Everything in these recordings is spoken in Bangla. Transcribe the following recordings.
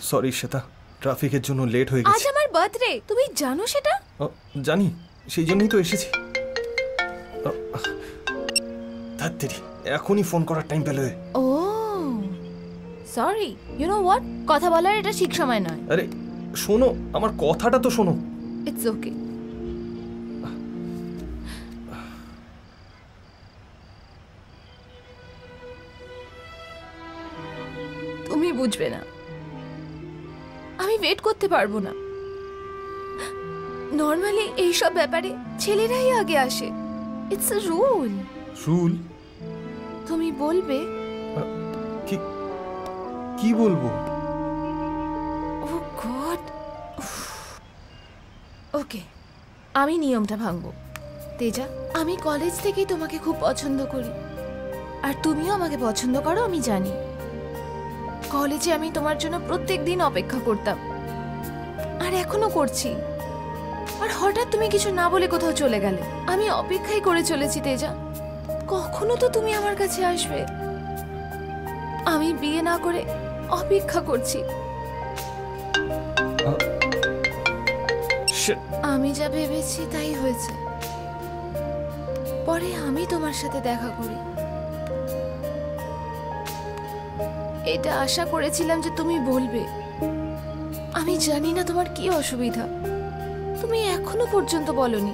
সরি শ্বেতা, ট্রাফিকের জন্য লেট হয়ে গেছে। আজ আমার বার্থডে, তুমি জানো সেটা? জানি, সেই জন্যই তো এসেছি। ধ্যাত্তেরি, এখনই ফোন করার টাইম পেলে। ও সরি, ইউ নো হোয়াট, কথা বলার এটা ঠিক সময় নয়। আরে শোনো, আমার কথাটা তো শোনো। It's okay. তুমি বুঝবে না, আমি ওয়েট করতে পারবো না। নর্মালি এইসব ব্যাপারে ছেলেরাই আগে আসে, ইটস আ রুল। রুল? তুমি বলবে? কি বলবো? ও গড। ওকে, আমি নিয়মটা ভাঙবো। তেজা, আমি কলেজ থেকেই তোমাকে খুব পছন্দ করি, আর তুমিও আমাকে পছন্দ করো আমি জানি। কলেজে আমি তোমার জন্য প্রত্যেক দিন অপেক্ষা করতাম, আর এখনো করছি। আর হঠাৎ তুমি কিছু না বলে কোথাও চলে গেলে। আমি অপেক্ষাই করে চলেছি তেজা, কখনো তো তুমি আমার কাছে আসবে। আমি বিয়ে না করে অপেক্ষা করছি। আমি যা ভেবেছি তাই হয়েছে। পরে আমি তোমার সাথে দেখা করি, এটা আশা করেছিলাম যে তুমি বলবে। আমি জানি না তোমার কি অসুবিধা, তুমি এখনো পর্যন্ত বলনি।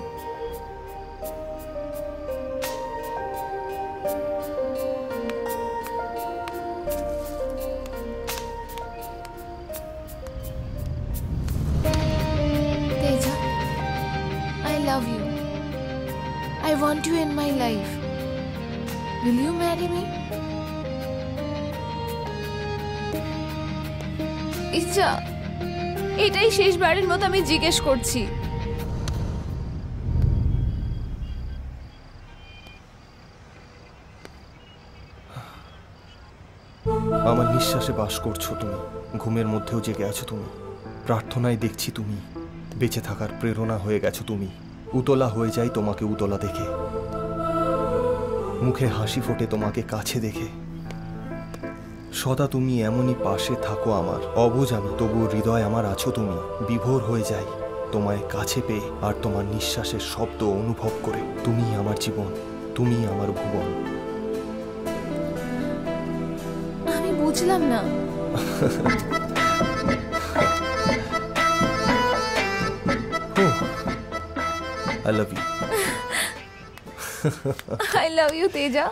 Teja, I love you. I want you in my life. Will you marry me? ইচ্ছা, এটাই শেষবারের মতো আমি জিজ্ঞেস করছি। আমার নিঃশ্বাসে বাস করছো তুমি, ঘুমের মধ্যেও জেগে আছো তুমি, প্রার্থনায় দেখছি তুমি, বেঁচে থাকার প্রেরণা হয়ে গেছো তুমি। উতলা হয়ে যাই তোমাকে উতলা দেখে, মুখে হাসি ফোটে তোমাকে কাছে দেখে। সদা তুমি এমনই পাশে থাকো আমার, অবুঝ আমি তবুও হৃদয় আমার আছো তুমি। বিভোর হয়ে যাই তোমায় কাছে পেয়ে, আর তোমার নিঃশ্বাসের শব্দ অনুভব করে। তুমি আমার জীবন, তুমি আমার ভুবন। আমি বুঝলাম না। I love you. I love you, Teja.